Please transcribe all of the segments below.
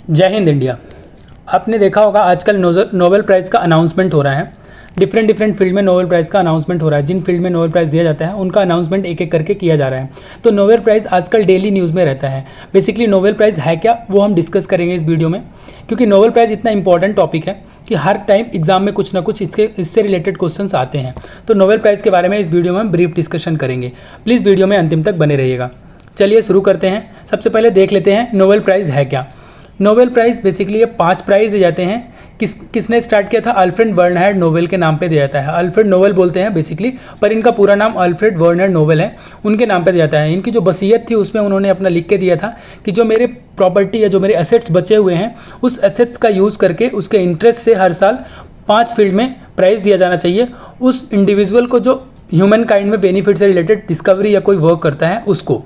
जय हिंद इंडिया। आपने देखा होगा आजकल नोबेल प्राइज़ का अनाउंसमेंट हो रहा है। डिफरेंट फील्ड में नोबेल प्राइज़ का अनाउंसमेंट हो रहा है। जिन फील्ड में नोबेल प्राइज़ दिया जाता है उनका अनाउंसमेंट एक एक करके किया जा रहा है। तो नोबेल प्राइज़ आजकल डेली न्यूज़ में रहता है। बेसिकली नोबेल प्राइज़ है क्या, वो हम डिस्कस करेंगे इस वीडियो में, क्योंकि नोबेल प्राइज़ इतना इंपॉर्टेंट टॉपिक है कि हर टाइम एग्जाम में कुछ ना कुछ इससे रिलेटेड क्वेश्चंस आते हैं। तो नोबेल प्राइज़ के बारे में इस वीडियो में हम ब्रीफ डिस्कशन करेंगे। प्लीज़ वीडियो में अंतिम तक बने रहिएगा। चलिए शुरू करते हैं। सबसे पहले देख लेते हैं नोबेल प्राइज़ है क्या। नोबेल प्राइज़ बेसिकली ये 5 प्राइज़ दिए जाते हैं। किसने स्टार्ट किया था? अल्फ्रेड बर्नहार्ड नोबेल के नाम पे दिया जाता है। अल्फ्रेड नोबेल बोलते हैं बेसिकली, पर इनका पूरा नाम अल्फ्रेड बर्नहार्ड नोबेल है। उनके नाम पे दिया जाता है। इनकी जो वसीयत थी उसमें उन्होंने अपना लिख के दिया था कि जो मेरे प्रॉपर्टी या जो मेरे एसेट्स बचे हुए हैं उस एसेट्स का यूज़ करके उसके इंटरेस्ट से हर साल 5 फील्ड में प्राइज़ दिया जाना चाहिए उस इंडिविजुअल को जो ह्यूमन काइंड में बेनिफिट से रिलेटेड डिस्कवरी या कोई वर्क करता है उसको।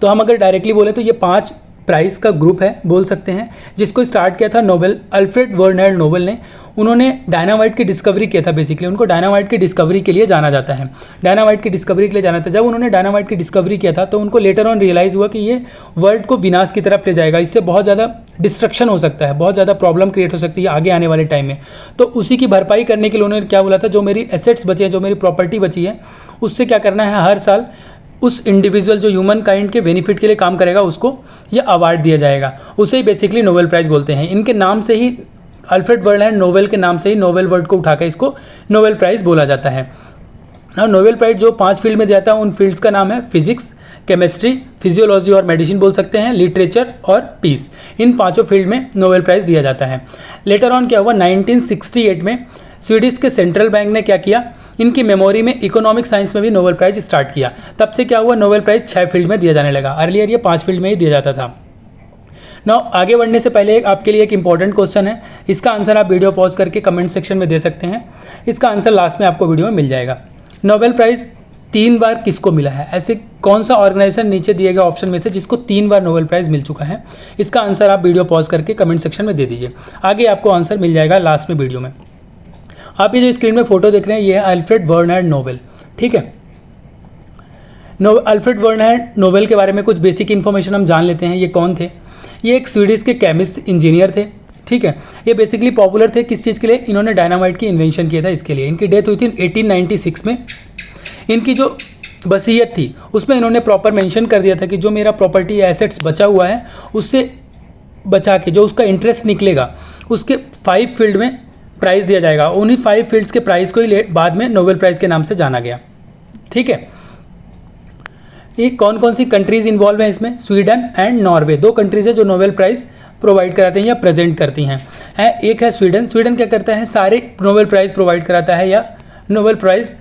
तो हम अगर डायरेक्टली बोले तो ये 5 प्राइज़ का ग्रुप है बोल सकते हैं, जिसको स्टार्ट किया था नोबेल अल्फ्रेड बर्नहार्ड नोबेल ने। उन्होंने डायनामाइट की डिस्कवरी किया था। बेसिकली उनको डायनामाइट की डिस्कवरी के लिए जाना जाता है। डायनामाइट की डिस्कवरी के लिए जाना था। जब उन्होंने डायनामाइट की डिस्कवरी किया था तो उनको लेटर ऑन रियलाइज़ हुआ कि ये वर्ल्ड को विनाश की तरफ ले जाएगा, इससे बहुत ज़्यादा डिस्ट्रक्शन हो सकता है, बहुत ज़्यादा प्रॉब्लम क्रिएट हो सकती है आगे आने वाले टाइम में। तो उसी की भरपाई करने के लिए उन्होंने क्या बोला था, जो मेरी एसेट्स बचे हैं, जो मेरी प्रॉपर्टी बची है, उससे क्या करना है, हर साल उस इंडिविजुअल जो ह्यूमन काइंड के बेनिफिट के लिए काम करेगा उसको ये अवार्ड दिया जाएगा। उसे ही बेसिकली नोबेल प्राइज़ बोलते हैं। इनके नाम से ही, अल्फ्रेड बर्नहार्ड नोबेल के नाम से ही नोबेल वर्ड को उठाकर इसको नोबेल प्राइज़ बोला जाता है। ना नोबेल प्राइज़ जो 5 फील्ड में दिया जाता है उन फील्ड्स का नाम है फिजिक्स, केमिस्ट्री, फिजियोलॉजी और मेडिसिन बोल सकते हैं, लिटरेचर और पीस। इन 5 फील्ड में नोबेल प्राइज़ दिया जाता है। लेटर ऑन क्या हुआ, 1968 में स्वीडिश के सेंट्रल बैंक ने क्या किया, इनकी मेमोरी में इकोनॉमिक साइंस में भी नोबेल प्राइज़ स्टार्ट किया। तब से क्या हुआ, नोबेल प्राइज़ 6 फील्ड में दिया जाने लगा। अर्लियर ये 5 फील्ड में ही दिया जाता था। नाउ आगे बढ़ने से पहले आपके लिए एक इंपॉर्टेंट क्वेश्चन है। इसका आंसर आप वीडियो पॉज करके कमेंट सेक्शन में दे सकते हैं। इसका आंसर लास्ट में आपको वीडियो में मिल जाएगा। नोबेल प्राइज़ 3 बार किसको मिला है? ऐसे कौन सा ऑर्गेनाइजेशन नीचे दिए गए ऑप्शन में से जिसको 3 बार नोबेल प्राइज़ मिल चुका है? इसका आंसर आप वीडियो पॉज करके कमेंट सेक्शन में दे दीजिए। आगे आपको आंसर मिल जाएगा लास्ट में वीडियो में। आप ये जो स्क्रीन में फोटो देख रहे हैं ये है अल्फ्रेड बर्नहार्ड नोबेल। ठीक है, अल्फ्रेड बर्नहार्ड नोबेल के बारे में कुछ बेसिक इन्फॉर्मेशन हम जान लेते हैं। ये कौन थे? ये एक स्वीडिश के केमिस्ट इंजीनियर थे। ठीक है, ये बेसिकली पॉपुलर थे किस चीज़ के लिए? इन्होंने डायनामाइट की इन्वेंशन किया था, इसके लिए। इनकी डेथ हुई थी 1896 में। इनकी जो वसीयत थी उसमें इन्होंने प्रॉपर मेंशन कर दिया था कि जो मेरा प्रॉपर्टी या एसेट्स बचा हुआ है उससे बचा के जो उसका इंटरेस्ट निकलेगा उसके 5 फील्ड में प्राइज़ दिया जाएगा। उन्हीं 5 फील्ड्स के प्राइज़ को ही बाद में नोबेल प्राइज़ के नाम से जाना गया। ठीक है, ये कौन कौन सी कंट्रीज़ इन्वॉल्व हैं इसमें? स्वीडन एंड नॉर्वे, 2 कंट्रीज़ है जो नोबेल प्राइज़ प्रोवाइड कराते हैं या प्रेजेंट करती हैं। एक है स्वीडन। स्वीडन क्या करता है, सारे नोबेल प्राइज़ प्रोवाइड कराता है या नोबेल प्राइज़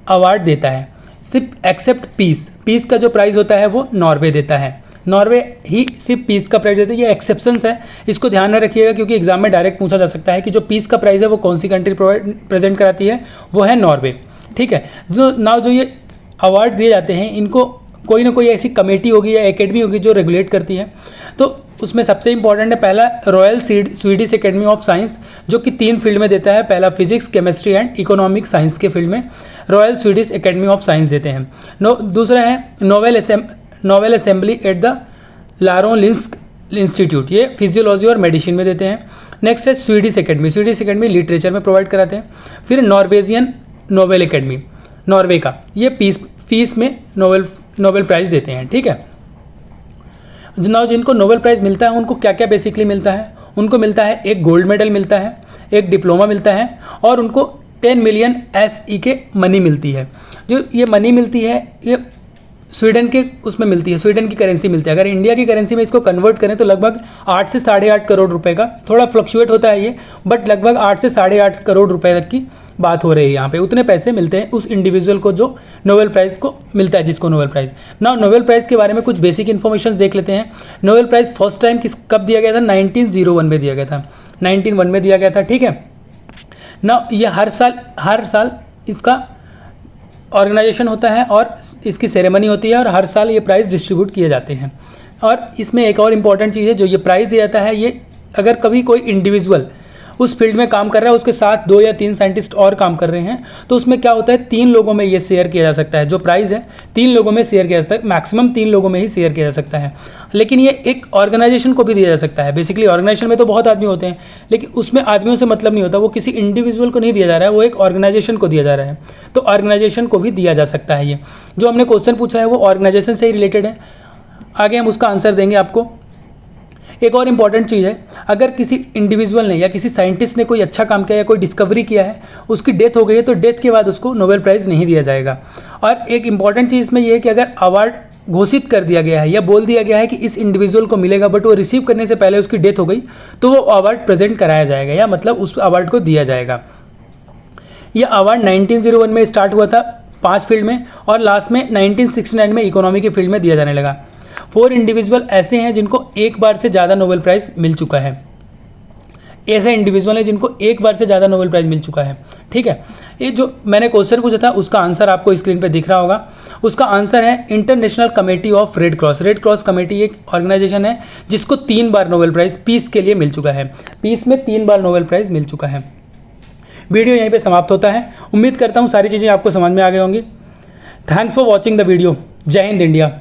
अवार्ड देता है, सिर्फ एक्सेप्ट पीस। पीस का जो प्राइज़ होता है वो नॉर्वे देता है। नॉर्वे ही सिर्फ पीस का प्राइज़ देता है। ये एक्सेप्शंस है, इसको ध्यान में रखिएगा क्योंकि एग्जाम में डायरेक्ट पूछा जा सकता है कि जो पीस का प्राइज़ है वो कौन सी कंट्री प्रेजेंट कराती है, वो है नॉर्वे। ठीक है, जो ये अवार्ड दिए जाते हैं इनको कोई ना कोई ऐसी कमेटी होगी या एकेडमी होगी जो रेगुलेट करती है। तो उसमें सबसे इंपॉर्टेंट है पहला royal Swedish academy of science, जो कि 3 फील्ड में देता है। पहला physics, chemistry and economic science के फील्ड में royal Swedish academy of science देते हैं। दूसरा है Nobel assembly at the Karolinska institute, ये फिजियोलॉजी और मेडिसिन में देते हैं। नेक्स्ट है स्वीडिश एकेडमी लिटरेचर में प्रोवाइड कराते हैं। फिर नॉर्वेजियन नोबेल एकेडमी, नॉर्वे का, ये पीस में नोबेल प्राइज़ देते हैं। ठीक है, जिनको नोबेल प्राइज़ मिलता है उनको क्या क्या बेसिकली मिलता है? उनको मिलता है एक गोल्ड मेडल मिलता है, एक डिप्लोमा मिलता है और उनको 10 मिलियन SE के मनी मिलती है। जो ये मनी मिलती है ये स्वीडन के उसमें मिलती है, स्वीडन की करेंसी मिलती है। अगर इंडिया की करेंसी में इसको कन्वर्ट करें तो लगभग 8 से 8.5 करोड़ रुपए का, थोड़ा फ्लक्चुएट होता है ये, बट लगभग 8 से 8.5 करोड़ रुपए तक की बात हो रही है यहाँ पे। उतने पैसे मिलते हैं उस इंडिविजुअल को जो नोबेल प्राइज़ को मिलता है, जिसको नोबेल प्राइज़। ना नोबेल प्राइज़ के बारे में कुछ बेसिक इन्फॉर्मेशन देख लेते हैं। नोबेल प्राइज़ फर्स्ट टाइम कब दिया गया था? 1901 में दिया गया था, 1901 में दिया गया था। ठीक है ना, ये हर साल इसका ऑर्गेनाइजेशन होता है और इसकी सेरेमनी होती है और हर साल ये प्राइज़ डिस्ट्रीब्यूट किए जाते हैं। और इसमें एक और इम्पॉर्टेंट चीज़ है, जो ये प्राइज़ दिया जाता है, ये अगर कभी कोई इंडिविजुअल उस फील्ड में काम कर रहा है, उसके साथ 2 या 3 साइंटिस्ट और काम कर रहे हैं, तो उसमें क्या होता है 3 लोगों में ये शेयर किया जा सकता है। जो प्राइस है 3 लोगों में शेयर किया जा सकता है, मैक्सिमम 3 लोगों में ही शेयर किया जा सकता है। लेकिन ये एक ऑर्गेनाइजेशन को भी दिया जा सकता है। बेसिकली ऑर्गेनाइजेशन में तो बहुत आदमी होते हैं, लेकिन उसमें आदमियों से मतलब नहीं होता, वो किसी इंडिविजुअल को नहीं दिया जा रहा है, वो एक ऑर्गेनाइजेशन को दिया जा रहा है। तो ऑर्गेनाइजेशन को भी दिया जा सकता है। ये जो हमने क्वेश्चन पूछा है वो ऑर्गेनाइजेशन से ही रिलेटेड है। आगे हम उसका आंसर देंगे आपको। एक और इम्पॉर्टेंट चीज़ है, अगर किसी इंडिविजुअल ने या किसी साइंटिस्ट ने कोई अच्छा काम किया या कोई डिस्कवरी किया है, उसकी डेथ हो गई है, तो डेथ के बाद उसको नोबेल प्राइज़ नहीं दिया जाएगा। और एक इम्पॉर्टेंट चीज़ इसमें यह है कि अगर अवार्ड घोषित कर दिया गया है या बोल दिया गया है कि इस इंडिविजुअल को मिलेगा, बट वो रिसीव करने से पहले उसकी डेथ हो गई, तो वो अवार्ड प्रेजेंट कराया जाएगा, या मतलब उस अवार्ड को दिया जाएगा। यह अवार्ड 1901 में स्टार्ट हुआ था 5 फील्ड में, और लास्ट में 1969 में इकोनॉमी की फील्ड में दिया जाने लगा। 4 इंडिविजुअल ऐसे हैं जिनको एक बार से ज़्यादा नोबेल प्राइज़ मिल चुका है। ऐसे इंडिविजुअल हैं जिनको एक बार से ज़्यादा नोबेल प्राइज़ मिल चुका है। ठीक है, ये जो मैंने क्वेश्चन पूछा था उसका आंसर आपको स्क्रीन पे दिख रहा होगा। उसका आंसर है international committee of red cross. Red cross committee एक ऑर्गेनाइजेशन है जिसको 3 बार नोबेल प्राइज़ पीस के लिए मिल चुका है। पीस में 3 बार नोबेल प्राइज़ मिल चुका है। वीडियो यहीं पे समाप्त होता है। उम्मीद करता हूँ सारी चीज़ें आपको समझ में आ गई होंगी। Thanks for watching the video. जय हिंद इंडिया।